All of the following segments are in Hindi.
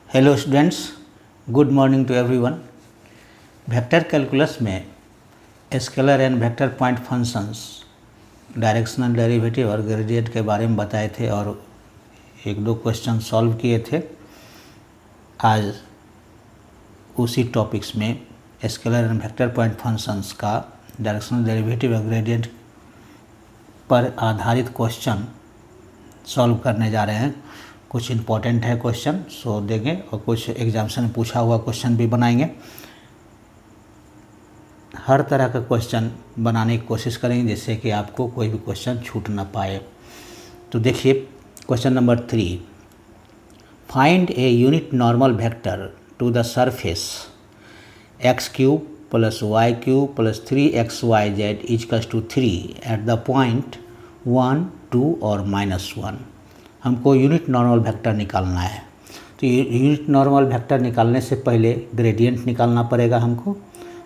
Hello students, good morning to everyone. Vector calculus में scalar and vector point functions, directional derivative और ग्रेडियंट के बारे में बताए थे और एक दो क्वेश्चन सॉल्व किए थे। आज उसी टॉपिक्स में scalar and vector point functions का डायरेक्शनल डेरिवेटिव और ग्रेडियंट पर आधारित क्वेश्चन सॉल्व करने जा रहे हैं। कुछ इम्पोर्टेंट है क्वेश्चन, सो देंगे और कुछ एग्जामिनेशन में पूछा हुआ क्वेश्चन भी बनाएंगे। हर तरह का क्वेश्चन बनाने की कोशिश करेंगे जिससे कि आपको कोई भी क्वेश्चन छूट ना पाए। तो देखिए question number 3, find a unit normal vector to the surface x³ + y³ + 3xyz = 3 at the point 1, 2 और -1। हमको यूनिट नॉर्मल वेक्टर निकालना है। तो यूनिट नॉर्मल वेक्टर निकालने से पहले ग्रेडियंट निकालना पड़ेगा हमको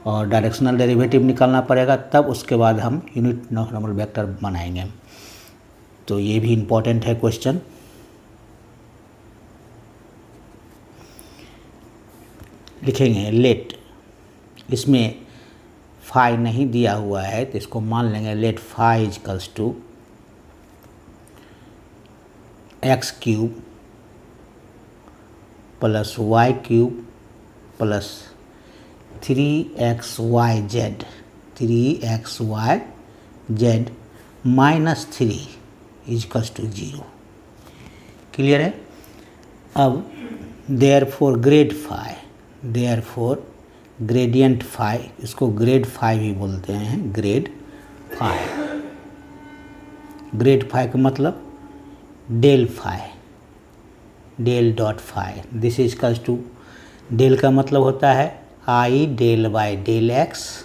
और डायरेक्शनल डेरिवेटिव निकालना पड़ेगा, तब उसके बाद हम यूनिट नॉर्मल वेक्टर बनाएंगे। तो ये भी इम्पोर्टेंट है क्वेश्चन। लिखेंगे लेट, इसमें फाई नहीं दिया हुआ है तो इसको मान लेंगे late phi = x³ + y³ + 3xyz -3 = 0। Clear है। अब देयरफॉर ग्रेडियंट फाई, इसको ग्रेड फाई भी बोलते हैं, ग्रेड फाई का मतलब del dot phi. This is equals to, del का मतलब होता है I del by del x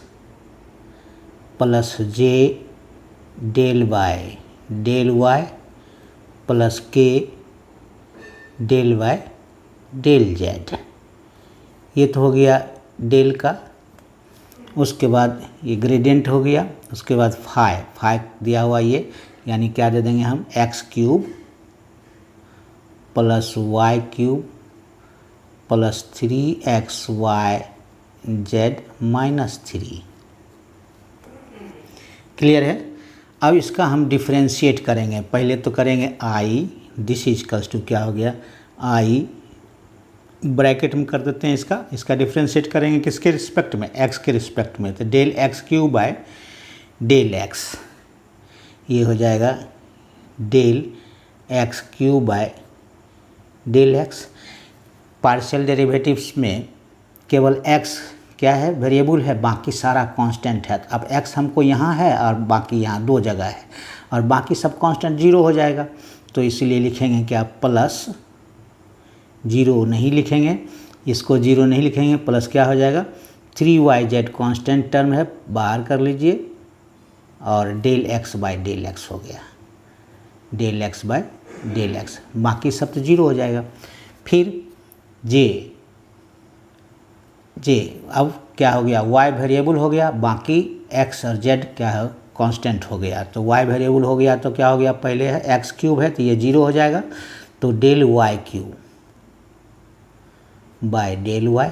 plus j del by del y plus k del by del z। ये तो हो गया डेल का। उसके बाद ये ग्रेडियंट हो गया। उसके बाद फाई दिया हुआ ये, यानी क्या दे देंगे हम x³ + y³ + 3xyz -3। क्लियर है। अब इसका हम डिफ्रेंशिएट करेंगे। पहले तो करेंगे I, this is equals to क्या हो गया I, ब्रैकेट में कर देते हैं इसका डिफ्रेंशिएट करेंगे किसके रिस्पेक्ट में, x के रिस्पेक्ट में। तो del x³ by del x, ये हो जाएगा del x³ by del x। Partial derivatives में केवल x क्या है, वेरिएबल है, बाकी सारा कांस्टेंट है। अब x हमको यहाँ है और बाकी यहाँ दो जगह है और बाकी सब कांस्टेंट 0 हो जाएगा। तो इसलिए लिखेंगे क्या, प्लस 0 नहीं लिखेंगे, इसको 0 नहीं लिखेंगे, प्लस क्या हो जाएगा 3yz कांस्टेंट टर्म है, बाहर कर लीजिए और del x by del x हो गया, del x by del x, बाकी सब तो 0 हो जाएगा। फिर j अब क्या हो गया, y वेरिएबल हो गया, बाकी x और z क्या है, कांस्टेंट हो गया। तो y वेरिएबल हो गया तो क्या हो गया, पहले है x³ है तो ये 0 हो जाएगा। तो del y³ by del y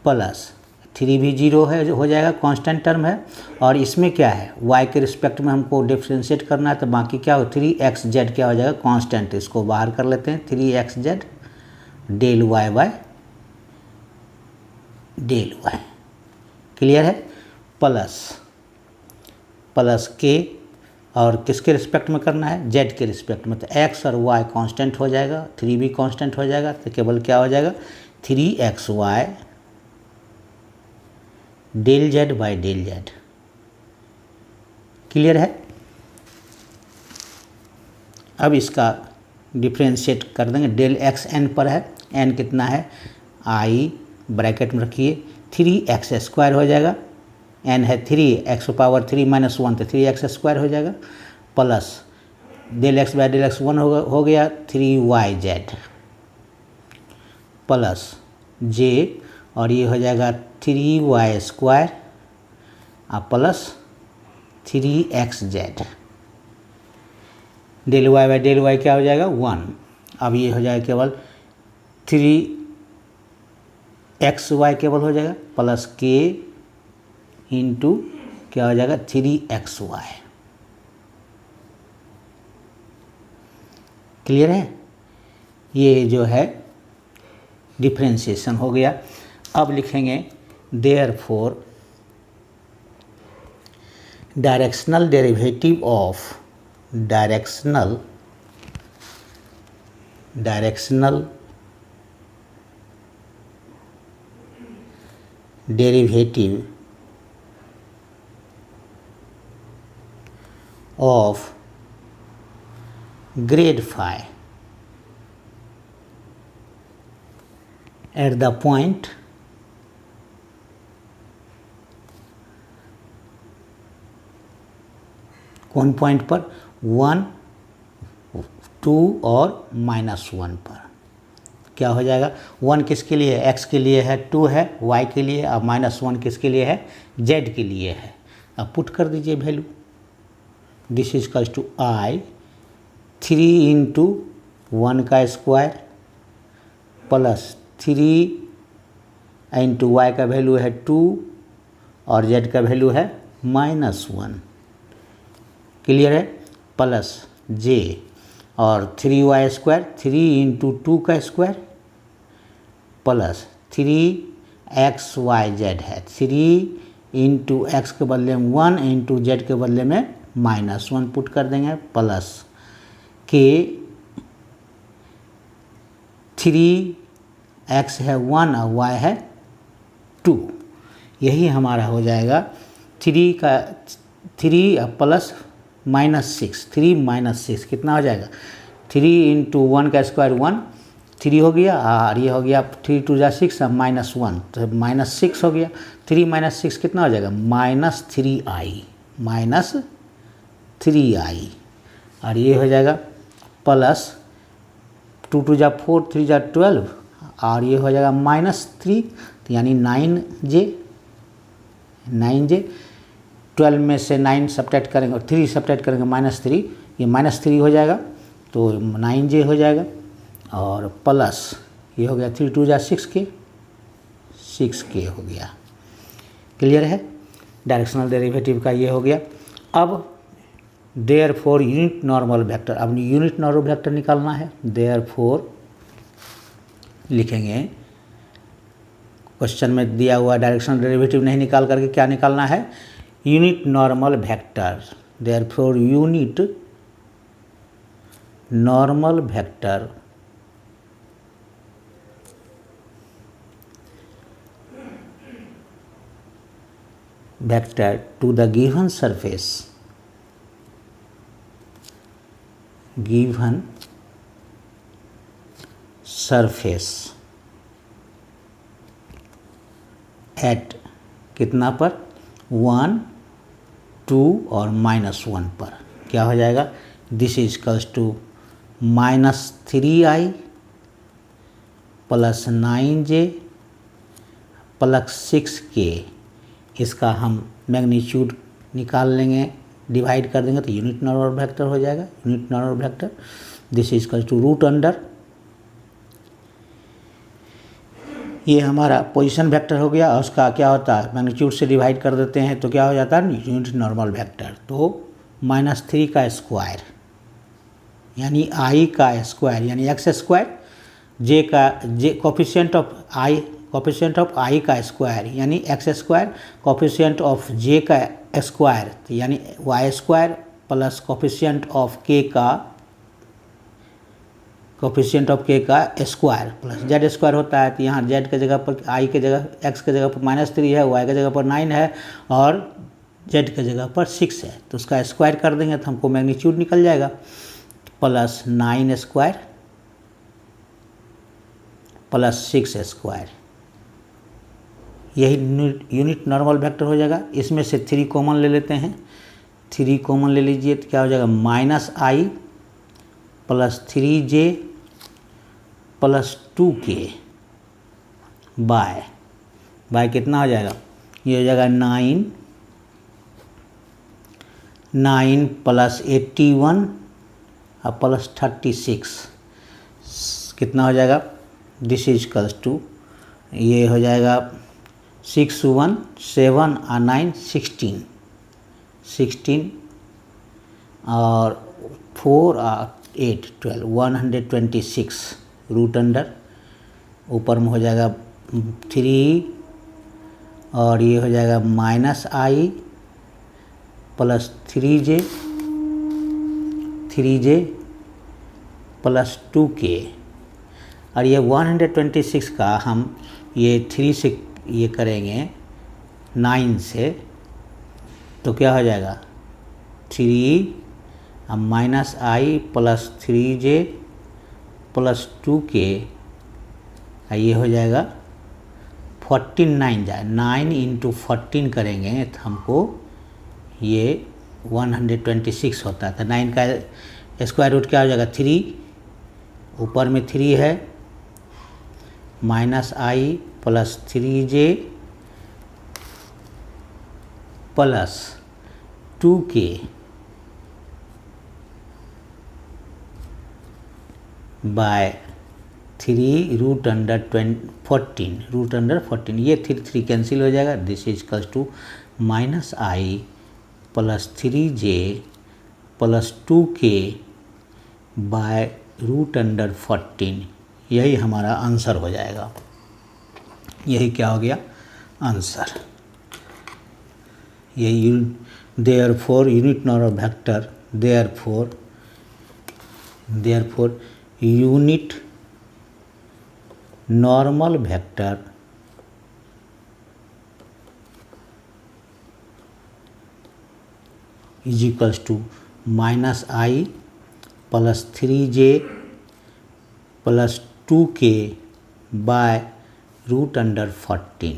plus 3 भी 0 है, हो जाएगा, कांस्टेंट टर्म है। और इसमें क्या है, y के रिस्पेक्ट में हमको डिफ्रेंशिएट करना है, तो बाकी क्या हो 3xz क्या हो जाएगा, कांस्टेंट, इसको बाहर कर लेते हैं 3xz del y by del y। Clear है। प्लस k, और किसके रिस्पेक्ट में करना है, z के रिस्पेक्ट में। तो x और y कांस्टेंट हो जाएगा, 3 भी कांस्टेंट हो जाएगा, तो केवल क्या हो जाएगा 3xy del z by del z। Clear है। अब इसका डिफ्रेंशिएट कर देंगे, डेल x n पर है, n कितना है I, ब्रैकेट में रखिए 3x² हो जाएगा, n है 3, x⁻³ -1 तो 3x² हो जाएगा, plus del x by del x 1 हो गया 3yz प्लस j, और ये हो जाएगा 3y² और plus 3xz। Del y by del y क्या हो जाएगा 1। अब ये हो जाएगा केवल 3xy केवल हो जाएगा प्लस k इंटू क्या हो जाएगा 3xy। क्लियर है? ये जो है डिफ्रेंशिएशन हो गया। अब लिखेंगे therefore directional derivative of directional derivative of grad phi at the point कौन पॉइंट पर 1, 2 और -1 पर क्या हो जाएगा। 1 किसके लिए है? x के लिए है, 2 है y के लिए, और -1 किसके लिए है? z के लिए है। अब पुट कर दीजिए value. This is equals to i 3 into 1 का स्क्वायर प्लस 3 इंटू वाई का वैल्यू है 2 और z का वैल्यू है -1। क्लियर है? प्लस j और 3y² 3 इंटू 2 का स्क्वायर प्लस 3xyz है। 3 इंटू एक्स के बदले में 1 इंटू जेड के बदले में -1 पुट कर देंगे प्लस के 3x है 1 और y है 2। यही हमारा हो जाएगा 3 प्लस -6 3 -6 कितना हो जाएगा। 3 इंटू 1 का स्क्वायर 1 3 हो गया और ये हो गया 3 2 जा 6 और -1 तो -6 हो गया। 3 - 6 कितना हो जाएगा -3i और ये हो जाएगा प्लस 2 2 जा 4 3 जा 12 और ये हो जाएगा -3 तो यानी 9j 12 में से 9 सब्ट्रैक्ट करेंगे और 3 सब्ट्रैक्ट करेंगे -3 ये -3 हो जाएगा तो 9j हो जाएगा और प्लस ये हो गया 3 2 जा 6k हो गया। क्लियर है? डायरेक्शनल डेरिवेटिव का ये हो गया। अब देयरफॉर यूनिट नॉर्मल वेक्टर, अब यूनिट नॉर्मल वेक्टर निकालना है। देयरफॉर लिखेंगे क्वेश्चन में दिया हुआ डायरेक्शनल डेरिवेटिव नहीं निकाल करके क्या निकालना है unit normal vector. Therefore unit normal vector to the given surface at कितना पर 1 2 और -1 पर क्या हो जाएगा। This is equals to -3i plus 9j plus 6k। इसका हम मैग्नीट्यूड निकाल लेंगे, डिवाइड कर देंगे तो यूनिट नॉर्मल वेक्टर हो जाएगा। Unit normal vector this is equal to root under, ये हमारा पोजीशन वेक्टर हो गया और उसका क्या होता है मैग्नीट्यूड से डिवाइड कर देते हैं तो क्या हो जाता है यूनिट नॉर्मल वेक्टर। तो -3 का स्क्वायर यानी i का स्क्वायर यानी x², कोफिशिएंट ऑफ i का स्क्वायर यानी x², कोफिशिएंट ऑफ j का स्क्वायर यानी y² plus coefficient of k का स्क्वायर प्लस z² होता है। तो यहाँ z के जगह पर i के जगह x के जगह पर -3 है, y के जगह पर 9 है और z के जगह पर 6 है तो उसका स्क्वायर कर देंगे तो हमको मैग्नीट्यूड निकल जाएगा प्लस 9² प्लस 6²। यही यूनिट नॉर्मल वेक्टर हो जाएगा। इसमें से 3 कॉमन ले लेते हैं, 3 कॉमन ले लीजिए तो क्या हो जाएगा -i plus 3j plus 2k bye कितना हो जाएगा ये हो जाएगा 9 प्लस 81 और प्लस 36 कितना हो जाएगा दिस इज इक्वल्स टू, ये हो जाएगा 6 1 7 और 9 16 16 और 4 और 8 12 126 रूट अंडर, ऊपर में हो जाएगा 3 और ये हो जाएगा minus I plus 3j plus 2k, और ये 126 का हम ये 3 से ये करेंगे 9 से, तो क्या हो जाएगा 3 minus I plus 3j plus 2k, ये हो जाएगा 14 9 जाए 9 इंटू 14 करेंगे तो हमको ये 126 होता है। तो 9 का स्क्वायर रूट क्या हो जाएगा 3, ऊपर में 3 है minus I plus 3j plus 2k by 3 root under 14 ये 3 कैंसिल हो जाएगा। This is equals to minus I plus 3j plus 2k by root under 14, यही हमारा आंसर हो जाएगा। यही क्या हो गया आंसर। यही therefore unit number vector, therefore unit normal vector is equals to minus I plus 3j plus 2k by root under 14,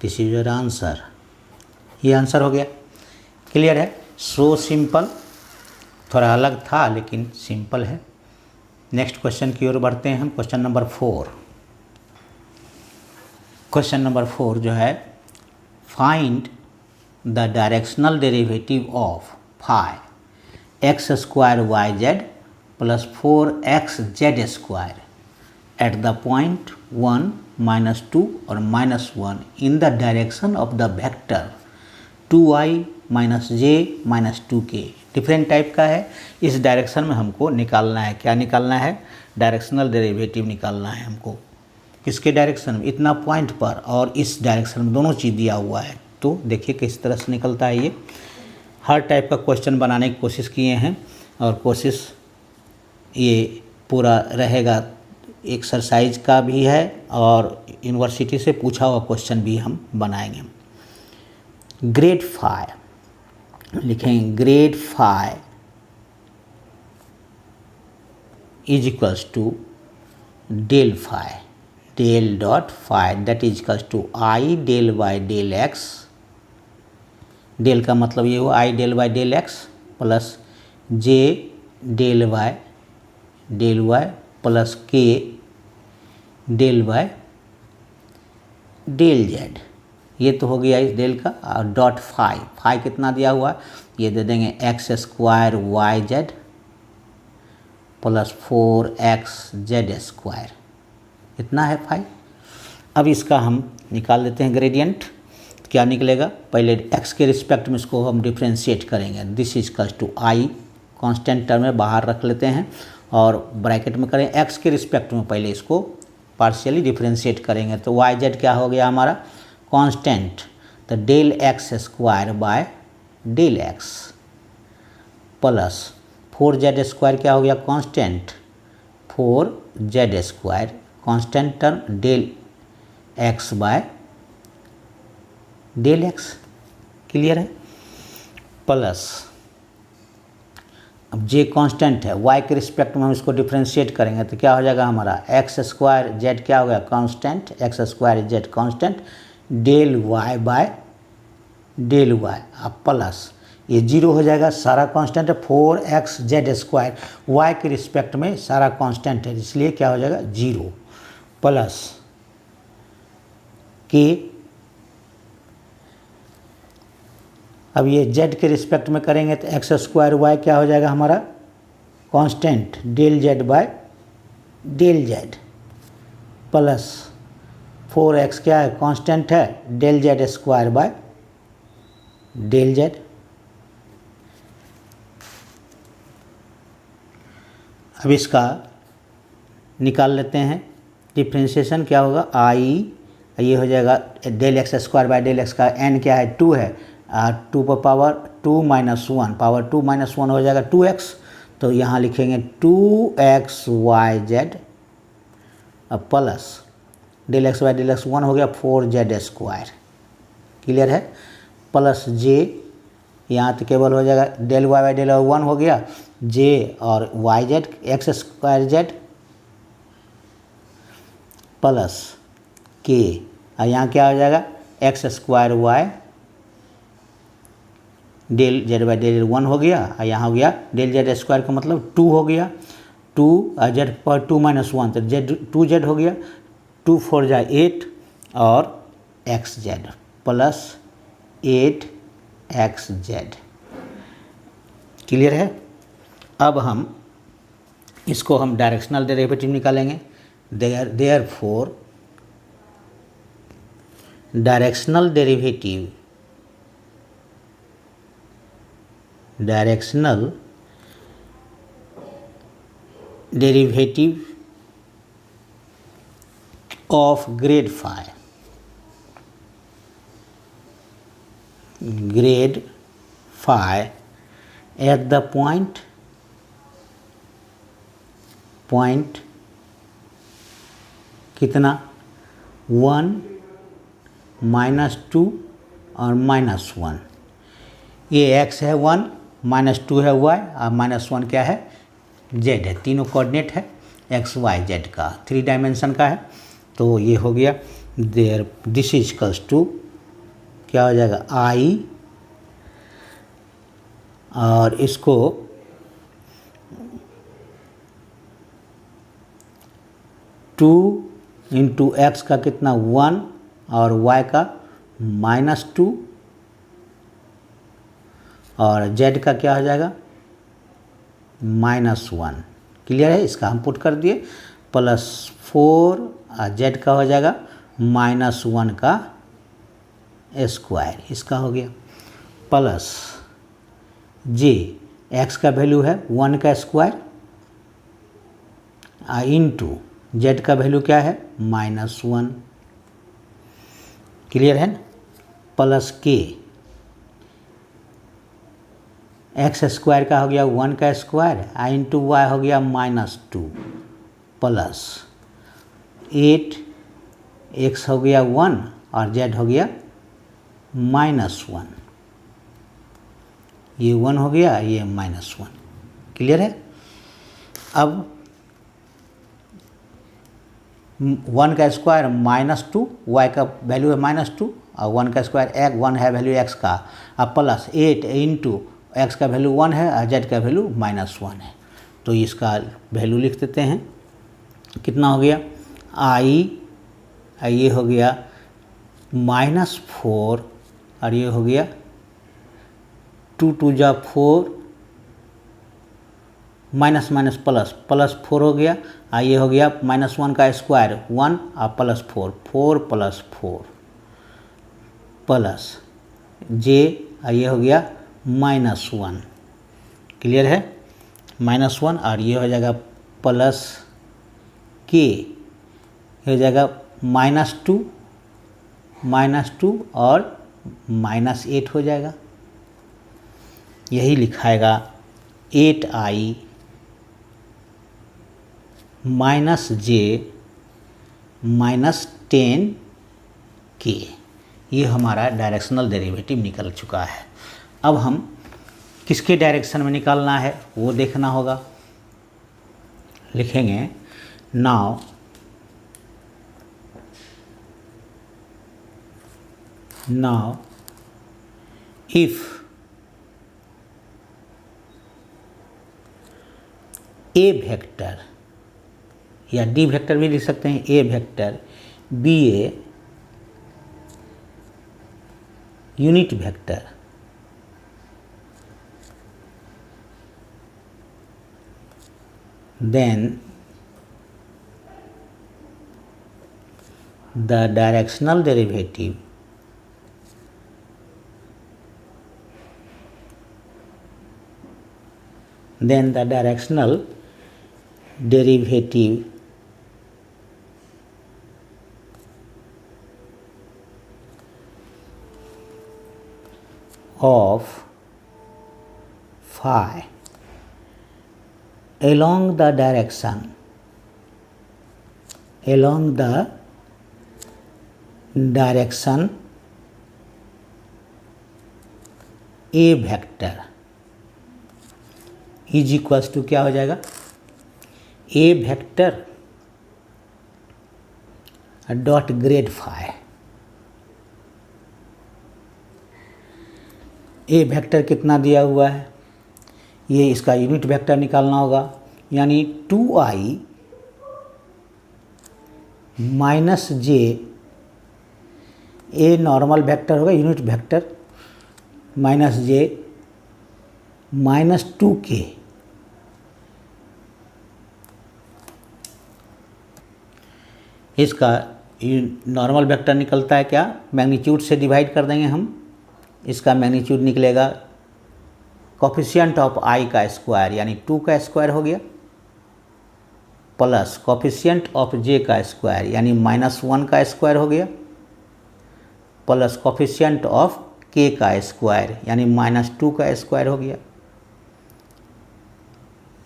this is your answer. ये आंसर हो गया। क्लियर है? सो सिंपल, थोड़ा अलग था लेकिन सिंपल है। नेक्स्ट क्वेश्चन की ओर बढ़ते हैं हम। Question number 4। क्वेश्चन नंबर 4 जो है, find the directional derivative of phi x square y z plus 4xz square at the point 1 -2 और -1 in the direction of the vector 2i - j - 2k। Different type का है। इस डायरेक्शन में हमको निकालना है। क्या निकालना है? डायरेक्शनल डेरिवेटिव निकालना है हमको। किसके डायरेक्शन में? इतना पॉइंट पर और इस डायरेक्शन में, दोनों चीज़ दिया हुआ है। तो देखिए किस तरह से निकलता है। ये हर टाइप का क्वेश्चन बनाने की कोशिश किए हैं और कोशिश ये पूरा रहेगा। एक्सरसाइज का भी है और यूनिवर्सिटी से पूछा हुआ क्वेश्चन भी हम बनाएंगे। ग्रेड फाई लिखेंगे, grad phi is equals to del phi, del dot phi that is equals to I del Y del X. Del का मतलब ये हुआ I del Y del x plus J del Y plus K del Y del Z. ये तो हो गया इस डेल का। और डॉट फाई कितना दिया हुआ है? ये दे देंगे x square y z plus 4xz square, इतना है फाई। अब इसका हम निकाल लेते हैं ग्रेडियंट। क्या निकलेगा? पहले x के रिस्पेक्ट में इसको हम डिफ्रेंशिएट करेंगे। This is equals to I, constant term में बाहर रख लेते हैं और ब्रैकेट में करें x के रिस्पेक्ट में पहले इसको पार्शियली डिफ्रेंशिएट करेंगे। तो वाई जेड क्या हो गया हमारा? कांस्टेंट। तो del x square by del x plus 4z square क्या हो गया? Constant 4z square, constant term del x by del x. Clear है? प्लस अब जे कांस्टेंट है, y के रिस्पेक्ट में हम इसको डिफ्रेंशिएट करेंगे तो क्या हो जाएगा हमारा? एक्स स्क्वायर जेड क्या हो गया? Constant, x square z constant del y by del y। अब प्लस ये जीरो हो जाएगा, सारा कांस्टेंट है। 4xz स्क्वायर y के रिस्पेक्ट में सारा कांस्टेंट है, इसलिए क्या हो जाएगा? जीरो प्लस के। अब ये z के रिस्पेक्ट में करेंगे तो एक्स स्क्वायर वाई क्या हो जाएगा हमारा? Constant del z by del z plus 4x क्या है, कांस्टेंट है, del Z square by del z. अब इसका निकाल लेते हैं डिफ्रेंशिएशन। क्या होगा, आई ये हो जाएगा del x square by del x का एन क्या है 2 है, 2 पर पावर 2 माइनस 1, पावर 2 माइनस 1 हो जाएगा 2x। तो यहाँ लिखेंगे 2xyz अब plus del x by del x 1 हो गया 4z स्क्वायर, क्लियर है, प्लस जे यहाँ तो केवल हो जाएगा डेल वाई बाई डेल 1 हो गया, जे और y z x square z plus k, और यहाँ क्या हो जाएगा x square y del z by del 1 हो गया, और यहाँ हो गया डेल जेड स्क्वायर का मतलब 2 हो गया, 2 जेड पर 2 माइनस 1 तो जेड 2z हो गया, 2 4 जा 8 और x Z plus 8xz, clear है। अब हम इसको हम डायरेक्शनल डेरिवेटिव निकालेंगे। Therefore directional derivative of grade phi at the point कितना 1 -2 और -1, ये x है 1, -2 है y और -1 क्या है z है, तीनों कोऑर्डिनेट है x y z का, 3 डायमेंशन का है। तो ये हो गया there this is equals to क्या हो जाएगा i, और इसको टू इंटू एक्स का कितना 1 और y का -2 और z का क्या हो जाएगा -1, क्लियर है। इसका हम पुट कर दिए प्लस 4 और z का हो जाएगा -1 का स्क्वायर, इसका हो गया प्लस जे एक्स का वैल्यू है 1 का स्क्वायर इंटू जेड का वैल्यू क्या है -1, क्लियर है ना, प्लस के एक्स स्क्वायर का हो गया 1 का स्क्वायर इंटू वाई हो गया -2 प्लस 8 एक्स हो गया 1 और जेड हो गया -1, ये 1 हो गया ये -1, क्लियर है। अब 1 का स्क्वायर -2, वाई का वैल्यू है -2 और 1 का स्क्वायर 1 है वैल्यू एक्स का, अब प्लस 8 इंटू एक्स का वैल्यू 1 है और जेड का वैल्यू -1 है। तो इसका वैल्यू लिख देते हैं, कितना हो गया आई, ये हो गया -4 और ये हो गया 2 2 जा 4 माइनस माइनस प्लस प्लस 4 हो गया, ये हो गया -1 का स्क्वायर 1 और प्लस 4 4 प्लस 4 प्लस जे, ये हो गया -1, क्लियर है, -1 और ये हो जाएगा प्लस के, हो जाएगा -2 और -8 हो जाएगा, यही लिखाएगा 8i -j -10k, ये हमारा डायरेक्शनल डेरिवेटिव निकल चुका है। अब हम किसके डायरेक्शन में निकालना है वो देखना होगा, लिखेंगे नाउ इफ ए वेक्टर या डी वेक्टर भी लिख सकते हैं, a vector be a unit vector then the directional derivative then the directional derivative of phi along the direction A vector is equals to क्या हो जाएगा, A vector dot grad phi. A vector कितना दिया हुआ है, ये इसका यूनिट वेक्टर निकालना होगा, यानी 2i माइनस जे, ए नॉर्मल वेक्टर होगा यूनिट वेक्टर, माइनस जे माइनस 2k, इसका नॉर्मल वेक्टर निकलता है क्या, मैग्नीट्यूड से डिवाइड कर देंगे हम, इसका मैग्नीट्यूड निकलेगा कोफिशिएंट ऑफ i का स्क्वायर यानी 2 का स्क्वायर हो गया, प्लस कोफिशिएंट ऑफ j का स्क्वायर यानी -1 का स्क्वायर हो गया, प्लस कोफिशिएंट ऑफ k का स्क्वायर यानी -2 का स्क्वायर हो गया।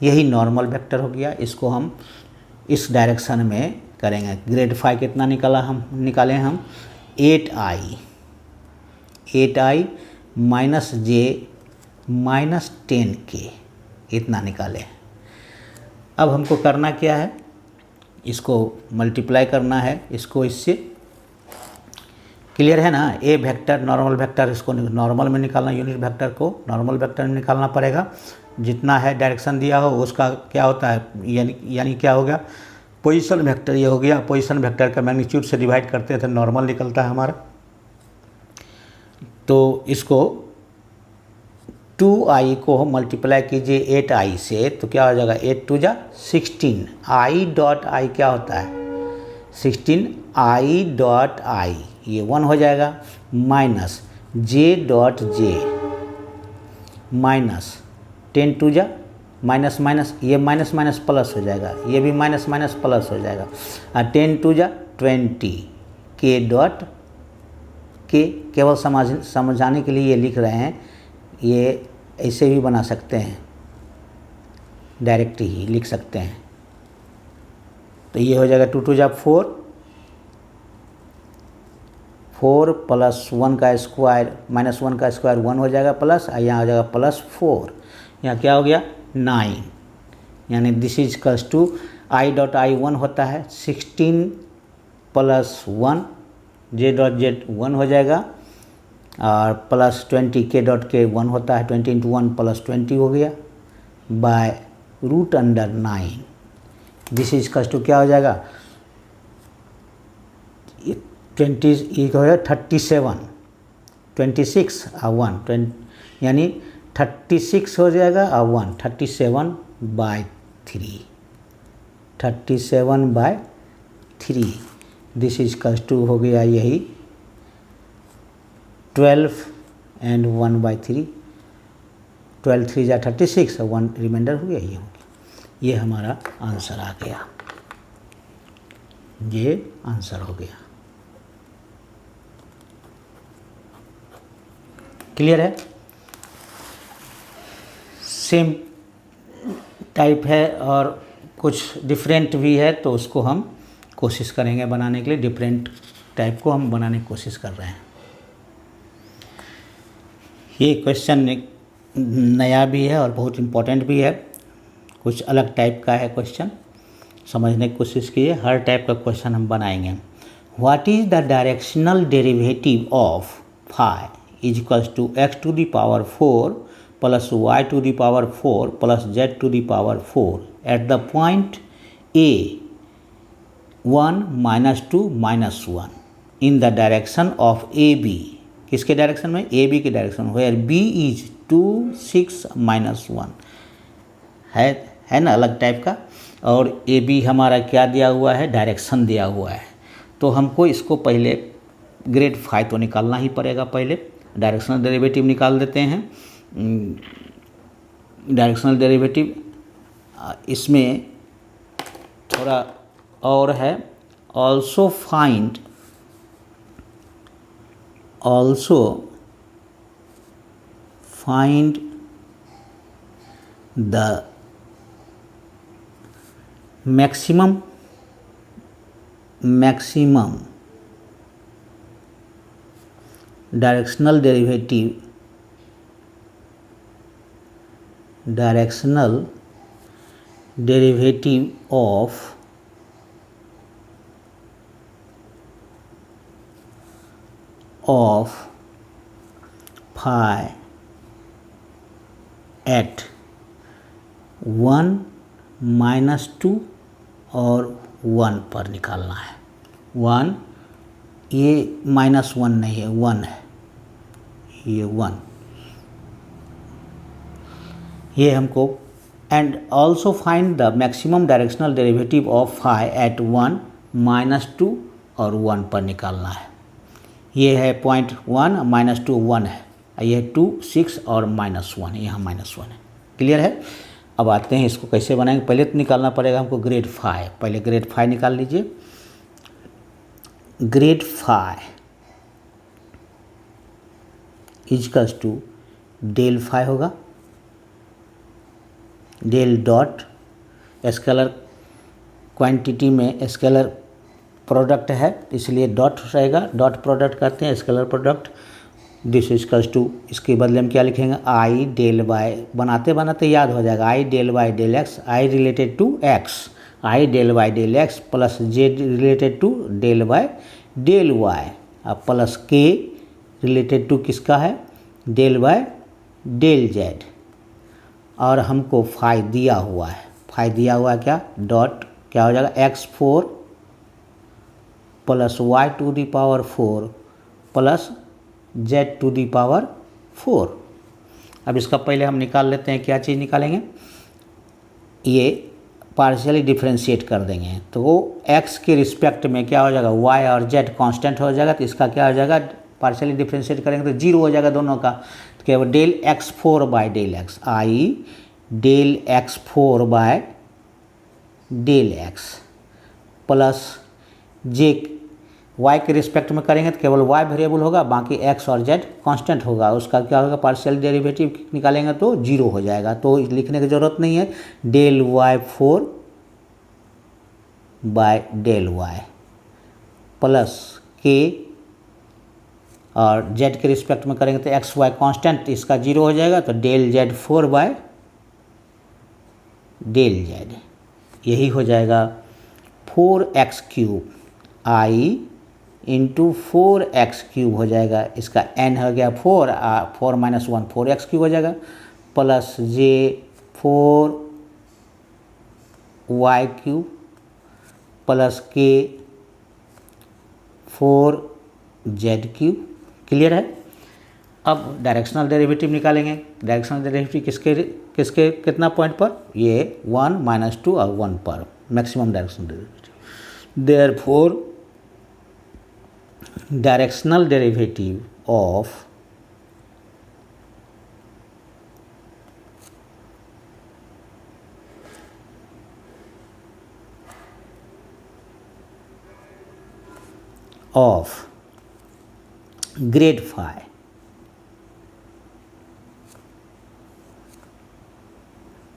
यही नॉर्मल वेक्टर हो गया। इसको हम इस डायरेक्शन में करेंगे। ग्रेड फाई कितना निकाले हम 8i माइनस जे माइनस 10k, इतना निकाले। अब हमको करना क्या है, इसको मल्टीप्लाई करना है, इसको इससे, क्लियर है ना। ए वेक्टर नॉर्मल वेक्टर, इसको नॉर्मल में निकालना, यूनिट वेक्टर को नॉर्मल वेक्टर में निकालना पड़ेगा। जितना है डायरेक्शन दिया हो उसका क्या होता है, यानी क्या हो गया, पोजीशन वेक्टर ये हो गया। पोजीशन वेक्टर का मैग्नीट्यूड से डिवाइड करते हैं तो नॉर्मल निकलता है हमारा। तो इसको 2i को मल्टीप्लाई कीजिए 8i से, तो क्या हो जाएगा 8 2 जा 16, i डॉट आई क्या होता है 16, i डॉट आई ये 1 हो जाएगा, minus j dot J minus 10 2 जा माइनस माइनस, ये माइनस माइनस प्लस हो जाएगा, ये भी माइनस माइनस प्लस हो जाएगा, और 10 2 जा 20 k डॉट के, केवल समझाने के लिए ये लिख रहे हैं, ये ऐसे भी बना सकते हैं, डायरेक्ट ही लिख सकते हैं। तो ये हो जाएगा 2 2 जा 4 प्लस 1 का स्क्वायर माइनस 1 का स्क्वायर 1 हो जाएगा प्लस, यहाँ हो जाएगा प्लस 4, यहाँ क्या हो गया 9, यानी this is equals to i dot I 1 होता है 16 प्लस 1, j डॉट जेड 1 हो जाएगा, और प्लस 20 k डॉट के 1 होता है, 20 इंटू 1 प्लस 20 हो गया, by root under 9। This is equals to क्या हो जाएगा 20, ये हो जाएगा 37, 26 और 1 20, यानी 36 हो जाएगा और 1 37 by 3, 37 by 3। This is equals to हो गया यही 12 एंड 1 बाई 3, 12 3 जा 36 और 1 रिमाइंडर हो गया, ये हो गया। ये हमारा आंसर आ गया, ये आंसर हो गया। क्लियर है। सेम टाइप है और कुछ डिफरेंट भी है, तो उसको हम कोशिश करेंगे बनाने के लिए। डिफरेंट टाइप को हम बनाने की कोशिश कर रहे हैं। ये क्वेश्चन नया भी है और बहुत इम्पोर्टेंट भी है, कुछ अलग टाइप का है क्वेश्चन, समझने की कोशिश कीजिए। हर टाइप का क्वेश्चन हम बनाएंगे। What is the directional derivative of phi is equals to x to the power 4 plus y to the power 4 plus z to the power 4 at the point a 1 -2 -1 in the direction of A B. किसके डायरेक्शन में, ए बी के डायरेक्शन, वेयर बी इज 2 6 -1 है ना, अलग टाइप का। और ए बी हमारा क्या दिया हुआ है, डायरेक्शन दिया हुआ है। तो हमको इसको पहले ग्रेड फाई तो निकालना ही पड़ेगा। पहले डायरेक्शनल डेरिवेटिव निकाल देते हैं। डायरेक्शनल डेरिवेटिव इसमें थोड़ा और है, also find the maximum directional derivative of phi at 1 -2 और 1 पर निकालना है। 1, ये -1 नहीं है, 1 है, ये 1, ये हमको। And also find the maximum directional derivative of phi at 1 -2 और 1 पर निकालना है। ये है 0.1 -2 1 है, ये 2 6 और -1, यहाँ -1 है। क्लियर है। अब आते हैं इसको कैसे बनाएंगे। पहले तो निकालना पड़ेगा हमको ग्रेड फाई। पहले ग्रेड फाई निकाल लीजिए। Grad phi is equals to del phi होगा, डेल डॉट स्केलर क्वांटिटी में स्केलर प्रोडक्ट है इसलिए डॉट रहेगा, डॉट प्रोडक्ट करते हैं scalar product. This is equals to, इसके बदले में क्या लिखेंगे, आई डेल वाई, बनाते बनाते याद हो जाएगा, I del Y del X, I related to X, I del Y del x plus J related to del Y del Y, अब प्लस के रिलेटेड टू किसका है, डेल वाई डेल जेड। और हमको फाई दिया हुआ है, फाई दिया हुआ है क्या, डॉट क्या हो जाएगा, x4 plus y to the power 4 plus z to the power 4। अब इसका पहले हम निकाल लेते हैं, क्या चीज़ निकालेंगे, ये पार्शियली डिफ्रेंशिएट कर देंगे तो वो x के रिस्पेक्ट में क्या हो जाएगा, y और z कांस्टेंट हो जाएगा, तो इसका क्या हो जाएगा, पार्शियली डिफ्रेंशिएट करेंगे तो 0 हो जाएगा दोनों का। तो क्या del x4 by del x, I del x4 by del x plus J y के रिस्पेक्ट में करेंगे तो केवल y वेरिएबल होगा, बाकी x और z कांस्टेंट होगा। उसका क्या होगा, पार्शियल डेरिवेटिव निकालेंगे तो 0 हो जाएगा, तो लिखने की ज़रूरत नहीं है। Del y4 by del y plus k और z के रिस्पेक्ट में करेंगे तो x y कांस्टेंट, इसका 0 हो जाएगा, तो del z4 bye del z, यही हो जाएगा 4x³ आई इंटू 4x³ हो जाएगा, इसका n हो गया 4, 4 - 1 4x³ हो जाएगा, प्लस जे 4y³ प्लस के 4z³। क्लियर है। अब डायरेक्शनल डेरिवेटिव निकालेंगे। डायरेक्शनल डेरिवेटिव किसके किसके कितना पॉइंट पर, ये 1 -2 और 1 पर maximum directional derivative. Therefore directional derivative of grad phi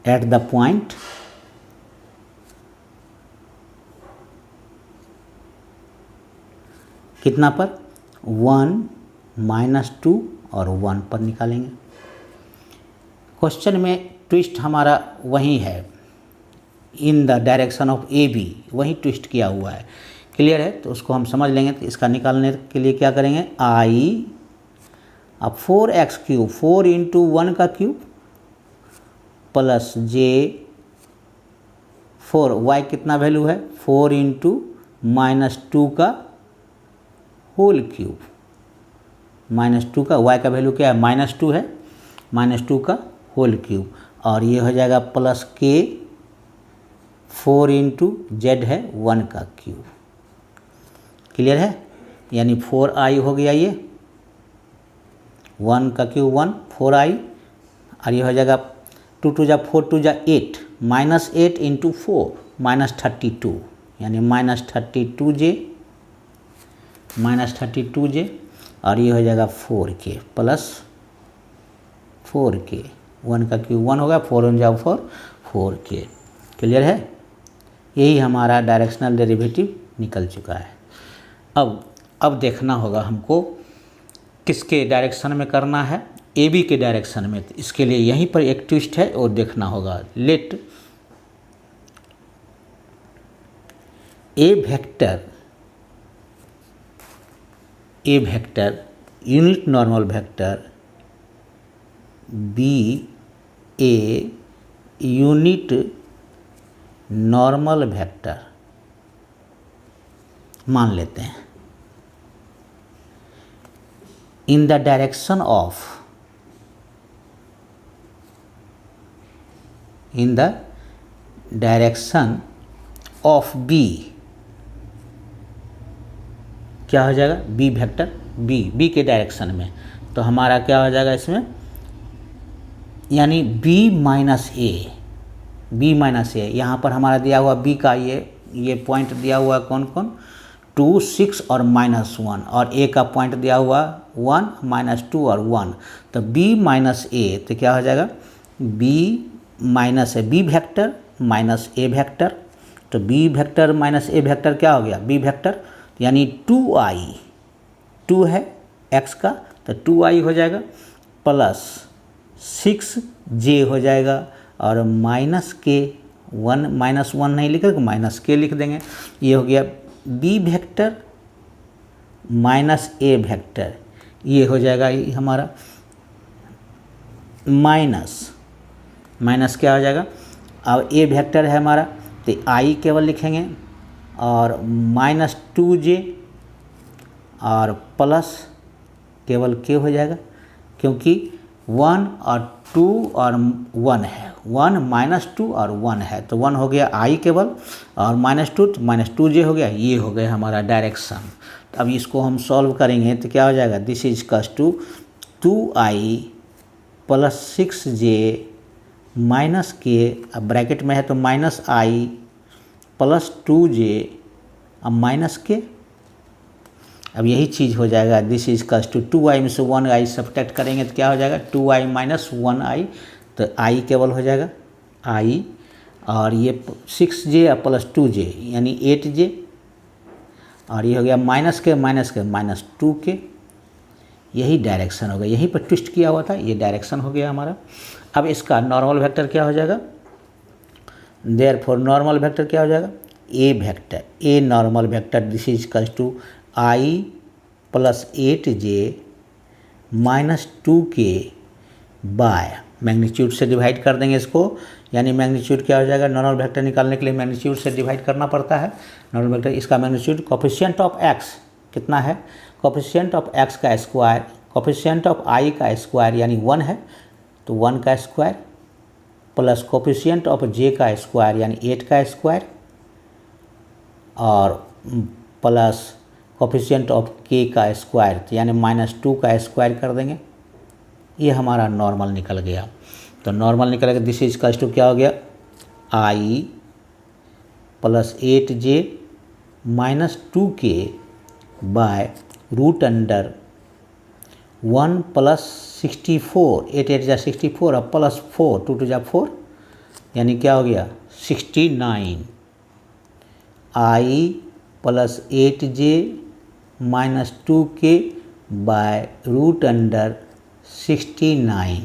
at the point कितना पर, 1 -2 और 1 पर निकालेंगे। क्वेश्चन में ट्विस्ट हमारा वही है, in the direction of A B, वही ट्विस्ट किया हुआ है। क्लियर है, तो उसको हम समझ लेंगे। तो इसका निकालने के लिए क्या करेंगे, आई अब 4x³ 4 × 1 का क्यूब प्लस जे 4, y कितना वैल्यू है, 4 × -2 का होल क्यूब, -2 का, y का वैल्यू क्या है, -2 है, -2 का होल क्यूब, और ये हो जाएगा प्लस के 4 × z है 1 का क्यूब। क्लियर है, यानी 4i हो गया ये, 1 का क्यूब 1 4i, और ये हो जाएगा 2 टू जा 4 टू जा 8, -8 इंटू 4 -32, यानी -32j, और ये हो जाएगा 4k प्लस 4k, 1 का क्यूब 1 होगा, 4 1 जा 4, 4k। क्लियर है, यही हमारा डायरेक्शनल डेरिवेटिव निकल चुका है। अब देखना होगा हमको किसके डायरेक्शन में करना है, ए बी के डायरेक्शन में। तो इसके लिए यहीं पर एक ट्विस्ट है और देखना होगा। Let a vector unit normal vector be a unit normal vector मान लेते हैं in the direction of B. क्या हो जाएगा, बी वेक्टर बी के डायरेक्शन में। तो हमारा क्या हो जाएगा इसमें, यानी b माइनस ए, यहाँ पर हमारा दिया हुआ b का ये पॉइंट दिया हुआ है कौन कौन, 2 6 और -1, और a का पॉइंट दिया हुआ 1 -2 और 1। तो b माइनस ए, तो क्या हो जाएगा, b माइनस है b vector minus a vector. तो b vector minus a vector क्या हो गया, b वेक्टर, यानी 2i, 2 है x का, तो 2i हो जाएगा प्लस 6j हो जाएगा, और माइनस के 1 नहीं लिख कर माइनस के लिख देंगे। ये हो गया b vector minus a vector, ये हो जाएगा ये हमारा माइनस क्या हो जाएगा, अब a वेक्टर है हमारा, तो i केवल लिखेंगे, और -2j और प्लस केवल k हो जाएगा, क्योंकि 1 और 2 और 1 है, 1 -2 और 1 है, तो 1 हो गया i केवल, और -2j हो गया। ये हो गया हमारा डायरेक्शन। तो अब इसको हम सॉल्व करेंगे तो क्या हो जाएगा, this is equals to 2i plus 6j minus k, अब ब्रैकेट में है तो -i प्लस 2j अब माइनस के, अब यही चीज़ हो जाएगा, this is equals to 2i में से 1i सब्ट्रैक्ट करेंगे तो क्या हो जाएगा, 2i माइनस 1i, तो i केवल हो जाएगा i, और ये 6j प्लस 2j यानी 8j, और ये हो गया माइनस 2k। यही डायरेक्शन हो गया, यहीं पर ट्विस्ट किया हुआ था, ये डायरेक्शन हो गया हमारा। अब इसका नॉर्मल वेक्टर क्या हो जाएगा, देयरफॉर नॉर्मल वेक्टर क्या हो जाएगा, a normal vector this is equals to i plus 8j minus 2k by magnitude से डिवाइड कर देंगे इसको, यानी मैग्नीट्यूड क्या हो जाएगा, नॉर्मल वेक्टर निकालने के लिए मैग्नीट्यूड से डिवाइड करना पड़ता है नॉर्मल वेक्टर। इसका मैग्नीट्यूड कोफिशिएंट ऑफ x कितना है, कोफिशिएंट ऑफ x का स्क्वायर, कोफिशिएंट ऑफ i का स्क्वायर यानी 1 है, तो 1 का square plus coefficient of j का स्क्वायर यानी 8 का स्क्वायर, और प्लस कोफिशिएंट ऑफ k का स्क्वायर यानी -2 का स्क्वायर कर देंगे। ये हमारा नॉर्मल निकल गया। तो नॉर्मल निकल गया, दिस इज इक्वल्स टू क्या हो गया, i plus 8j minus 2k by root under 1 plus 64, 8 8 जा 64 और प्लस 4 2 2 जा 4, यानी क्या हो गया 69, i plus 8j minus 2k by root under 69।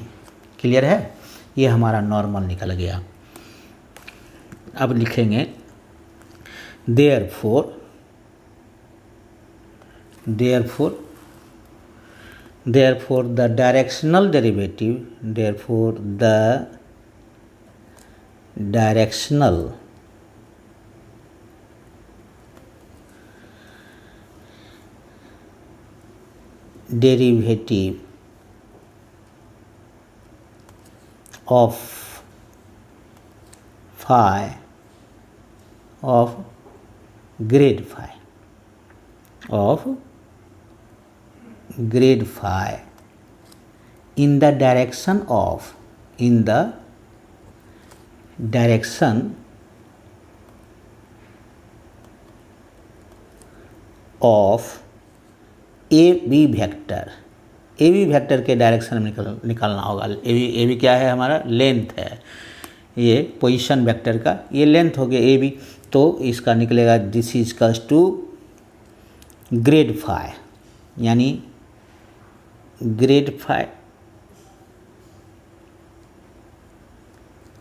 Clear है, ये हमारा नॉर्मल निकल गया। अब लिखेंगे therefore the directional derivative of phi of grade phi of grade phi in the direction of A B vector. A B vector के डायरेक्शन में निकालना होगा। ए बी क्या है, हमारा लेंथ है, ये पोजीशन वेक्टर का ये लेंथ हो गया ए बी, तो इसका निकलेगा this is equals to grad phi, यानी grad phi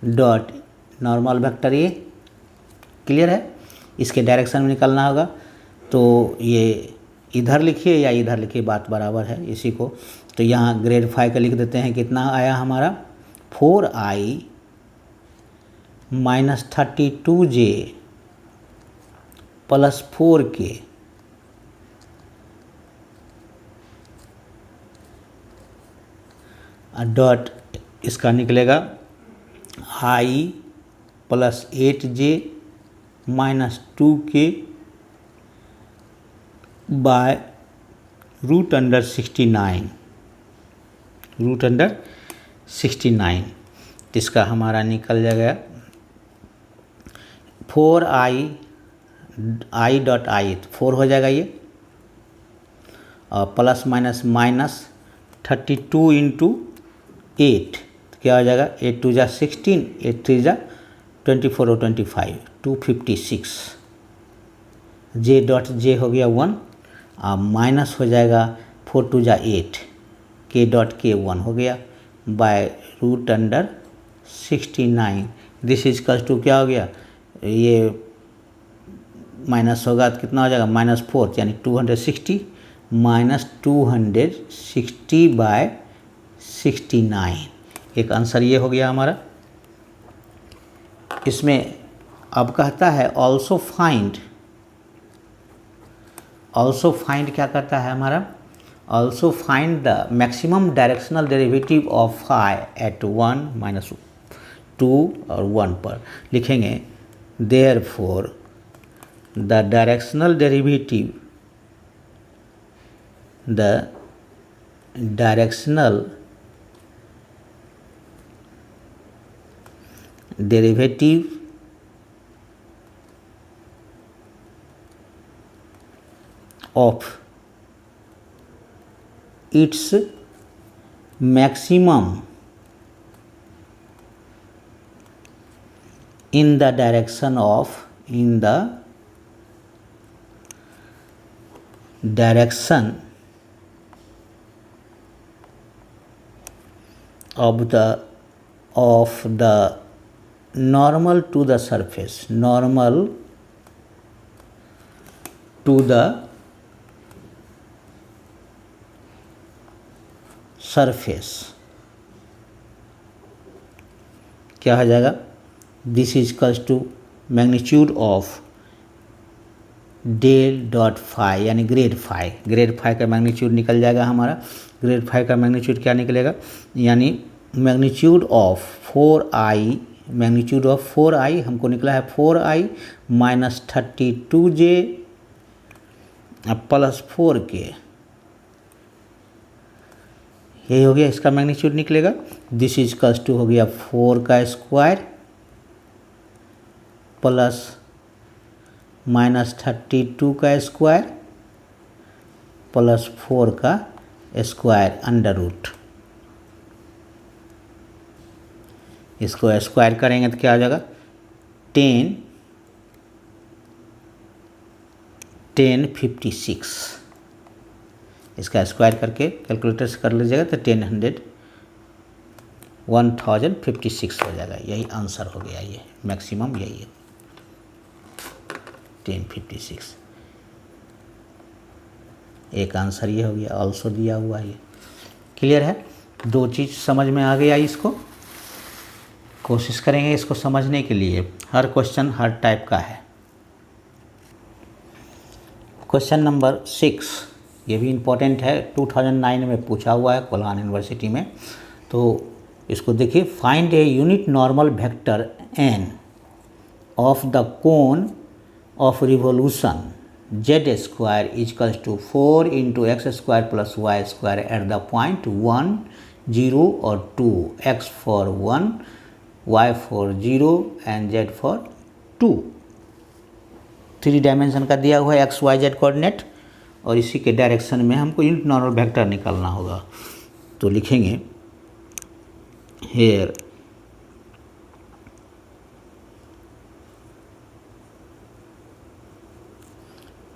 dot normal vector ये। क्लियर है, इसके डायरेक्शन में निकालना होगा। तो ये इधर लिखिए या इधर लिखिए, बात बराबर है इसी को। तो यहाँ ग्रेड फाई का लिख देते हैं, कितना आया हमारा 4i minus 32j plus 4k dot इसका निकलेगा i plus 8j minus 2k by root under 69 इसका हमारा निकल जाएगा 4i डॉट आई 4 हो जाएगा ये, और प्लस माइनस माइनस 32 इंटू 8 तो क्या हो जाएगा 8 2 जा 16, 8 3 जा 24 और 25 256। जे डॉट जे हो गया 1, माइनस हो जाएगा 4 2 जा 8, के डॉट के 1 हो गया by root under 69। This is equals to क्या हो गया, ये माइनस होगा तो कितना हो जाएगा -4 यानी 260 माइनस 260 बाय 69। एक आंसर ये हो गया हमारा। इसमें अब कहता है ऑल्सो फाइंड क्या करता है हमारा, also find the maximum directional derivative of phi at 1 -2 और 1 पर लिखेंगे। Therefore the directional derivative of its maximum in the direction of the normal to the surface, क्या हो जाएगा, this is equals to magnitude of del dot phi यानी ग्रेड फाई का मैग्नीट्यूड निकल जाएगा हमारा। ग्रेड फाई का मैग्नीट्यूड क्या निकलेगा, यानी मैग्नीट्यूड ऑफ 4i हमको निकला है 4i minus 32j plus 4k, यही हो गया इसका मैग्नीट्यूड निकलेगा। दिस इज इक्वल्स टू हो गया 4 का स्क्वायर प्लस माइनस 32 का स्क्वायर प्लस 4 का स्क्वायर अंडर रूट। इसको स्क्वायर करेंगे तो क्या हो जाएगा 1056। इसका स्क्वायर करके कैलकुलेटर से कर लीजिएगा तो 1056 हो जाएगा। यही आंसर हो गया, ये मैक्सिमम यही है 1056। एक आंसर ये हो गया, ऑल्सो दिया हुआ ये। क्लियर है, दो चीज़ समझ में आ गया। इसको कोशिश करेंगे इसको समझने के लिए। हर क्वेश्चन हर टाइप का है। क्वेश्चन नंबर 6 ये भी इम्पोर्टेंट है, 2009 में पूछा हुआ है कोल्हान यूनिवर्सिटी में। तो इसको देखिए, find a unit normal vector n of the cone of revolution Z square is equals to 4 into X square plus Y square at the point 1, 0 और 2, X for 1, Y for 0 and Z for 2। 3 dimension का दिया हुआ है एक्स वाई जेड कोऑर्डिनेट, और इसी के डायरेक्शन में हमको यूनिट नॉर्मल वेक्टर निकालना होगा। तो लिखेंगे here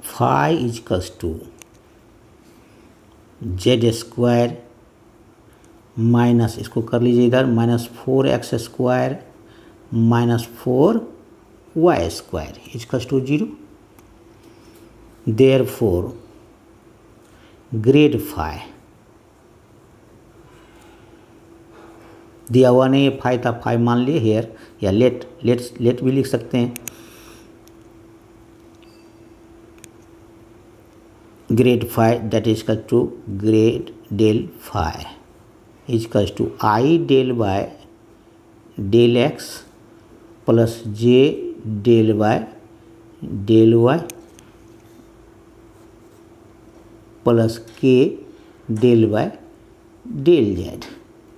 phi is equals to Z square minus, इसको कर लीजिए इधर, minus 4x square minus 4y square is equals to 0। Therefore grad phi दिया हुआ नहीं है, फाई था, फाई मान लिए हेयर, या लेट भी लिख सकते हैं। Grad phi that is equal to grad del phi is equal to I del by del x plus J del by del Y plus K del by del Z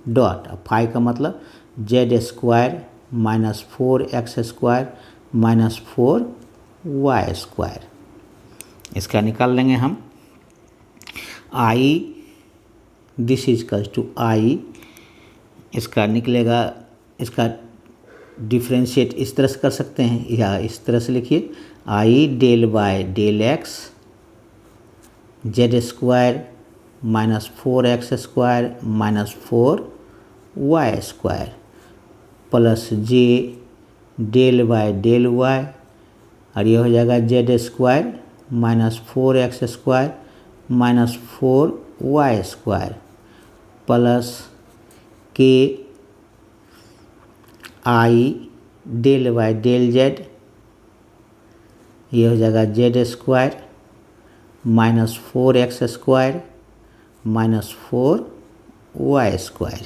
dot. Phi का मतलब Z square minus 4x square minus 4y square, इसका निकाल लेंगे हम। I this is equal to I, इसका निकलेगा, इसका डिफ्रेंशिएट इस तरह से कर सकते हैं या इस तरह से लिखिए, I del by del X Z square minus 4x square minus 4y square plus J del by del Y, और ये हो जाएगा Z square minus 4x square minus 4y square plus K I del by del Z, ये हो जाएगा Z square minus 4x square minus 4y square.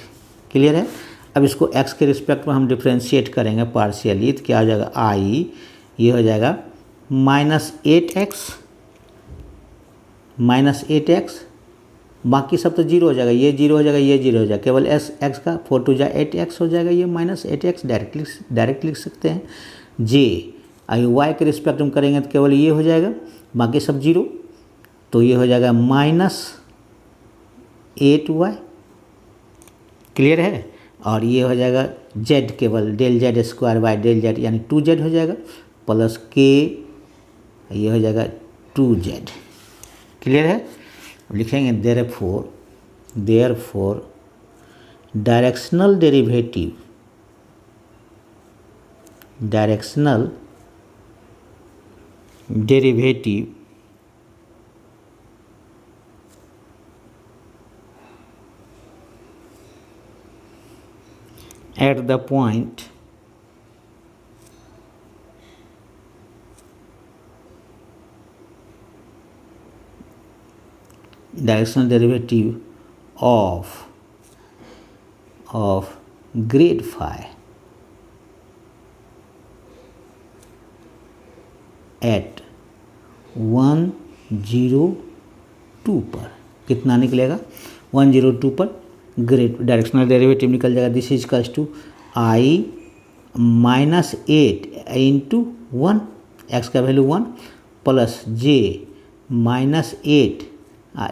Clear है। अब इसको x के रिस्पेक्ट में हम डिफ्रेंशिएट करेंगे पार्शियली, तो क्या हो जाएगा, आई ये हो जाएगा माइनस 8x, बाकी सब तो जीरो हो जाएगा, ये जीरो हो जाएगा, ये जीरो हो जाएगा, केवल x का 4 टू जा 8x हो जाएगा, ये माइनस 8x डायरेक्ट लिख सकते हैं। जे आई y के रिस्पेक्ट में करेंगे तो केवल ये हो जाएगा, बाकी सब जीरो, तो ये हो जाएगा माइनस 8y। क्लियर है। और ये हो जाएगा z केवल del Z square by del Z यानी 2z हो जाएगा प्लस के, ये हो जाएगा 2z। क्लियर है। लिखेंगे therefore directional derivative at the point directional derivative of grade phi at 102 पर कितना निकलेगा, 102 पर ग्रेड डायरेक्शनल डेरिवेटिव निकल जाएगा। This is equals to I minus 8 into 1, X का value 1 plus J minus 8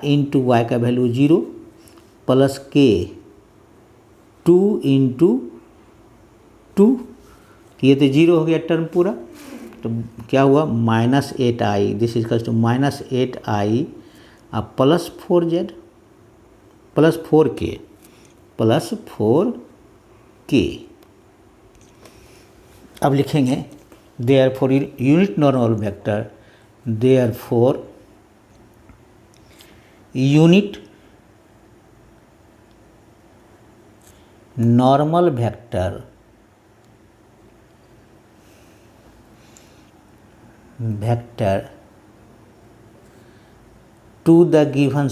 into Y का वैल्यू 0 प्लस के 2 इंटू 2, ये तो 0 हो गया टर्म पूरा, तो क्या हुआ minus 8i, this is equals to minus 8i plus 4z plus 4k plus 4k। अब लिखेंगे therefore unit normal vector, therefore unit normal vector to the given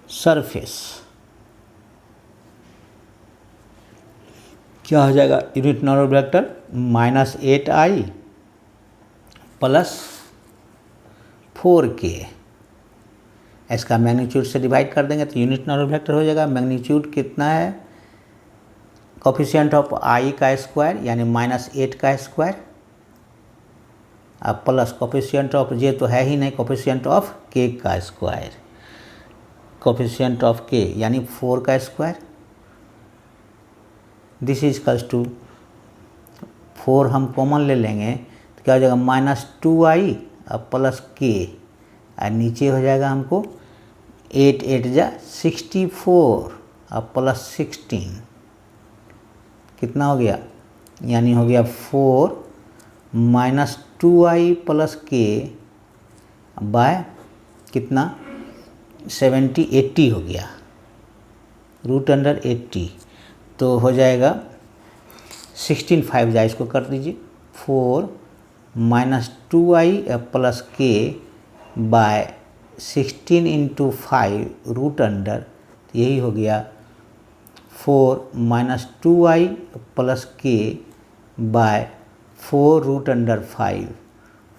surface, क्या हो जाएगा unit normal vector -8i plus 4k। इसका मैग्नीट्यूड से डिवाइड कर देंगे तो यूनिट नॉर्मल वेक्टर हो जाएगा। मैग्नीट्यूड कितना है, कोफिशिएंट ऑफ i का स्क्वायर यानी -8 का स्क्वायर अब प्लस कोफिशिएंट ऑफ j तो है ही नहीं, कोफिशिएंट ऑफ k का स्क्वायर, कोफिशिएंट ऑफ k यानी 4 का square. This is equals to 4 हम कॉमन ले लेंगे तो क्या हो जाएगा -2i अब प्लस k और नीचे हो जाएगा हमको 8 8 जा 64 अब प्लस 16 कितना हो गया, यानी हो गया 4 -2i प्लस k बाय कितना 70 80 हो गया, √80 तो हो जाएगा 16 5 जा इसको कर दीजिए 4 -2i प्लस k बाय 16 × 5 √, यही हो गया 4 -2i plus k bye 4 √5,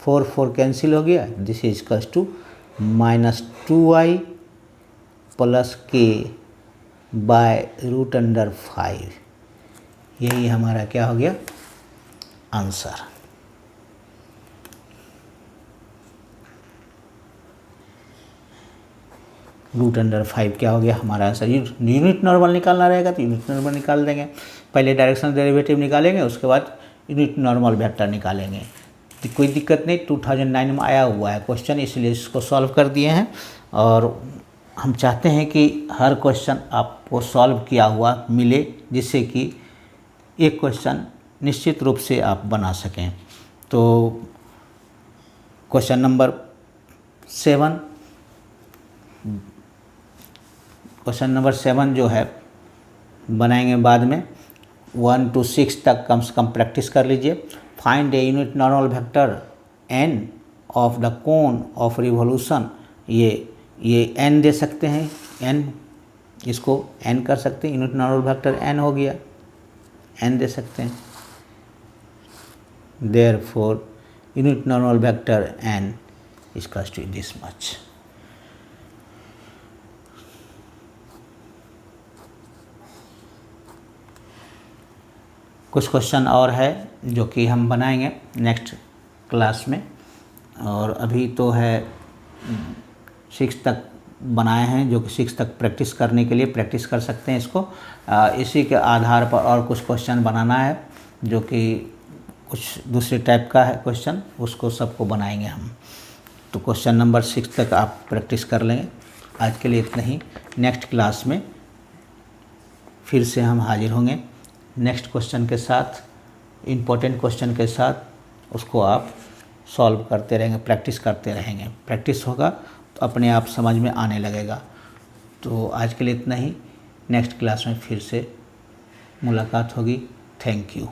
4 4 cancel हो गया। This is equals to -2i plus k by √5, यही हमारा क्या हो गया आंसर। √5 क्या हो गया हमारा आंसर। यूनिट नॉर्मल निकालना रहेगा तो यूनिट नॉर्मल निकाल देंगे, पहले डायरेक्शनल डेरिवेटिव निकालेंगे उसके बाद यूनिट नॉर्मल वेक्टर निकालेंगे। तो कोई दिक्कत नहीं, 2009 में आया हुआ है क्वेश्चन, इसलिए इसको सॉल्व कर दिए हैं। और हम चाहते हैं कि हर क्वेश्चन आपको सॉल्व किया हुआ मिले, जिससे कि एक क्वेश्चन निश्चित रूप से आप बना सकें। तो क्वेश्चन नंबर 7 जो है बनाएंगे बाद में, 1 to 6 तक कम से कम प्रैक्टिस कर लीजिए। Find a unit normal vector n of the cone of revolution, ये n दे सकते हैं, n इसको n कर सकते हैं, यूनिट नॉर्मल वेक्टर n हो गया, n दे सकते हैं। Therefore unit normal vector n equals to this much. कुछ क्वेश्चन और है जो कि हम बनाएंगे नेक्स्ट क्लास में, और अभी तो है 6 तक बनाए हैं, जो कि 6 तक प्रैक्टिस करने के लिए प्रैक्टिस कर सकते हैं इसको। इसी के आधार पर और कुछ क्वेश्चन बनाना है जो कि कुछ दूसरे टाइप का है क्वेश्चन, उसको सबको बनाएंगे हम। तो क्वेश्चन नंबर 6 तक आप प्रैक्टिस कर लेंगे। आज के लिए इतना ही, नेक्स्ट क्लास में फिर से हम हाजिर होंगे नेक्स्ट क्वेश्चन के साथ, इम्पोर्टेंट क्वेश्चन के साथ। उसको आप सॉल्व करते रहेंगे, प्रैक्टिस करते रहेंगे, प्रैक्टिस होगा तो अपने आप समझ में आने लगेगा। तो आज के लिए इतना ही, नेक्स्ट क्लास में फिर से मुलाकात होगी। Thank you.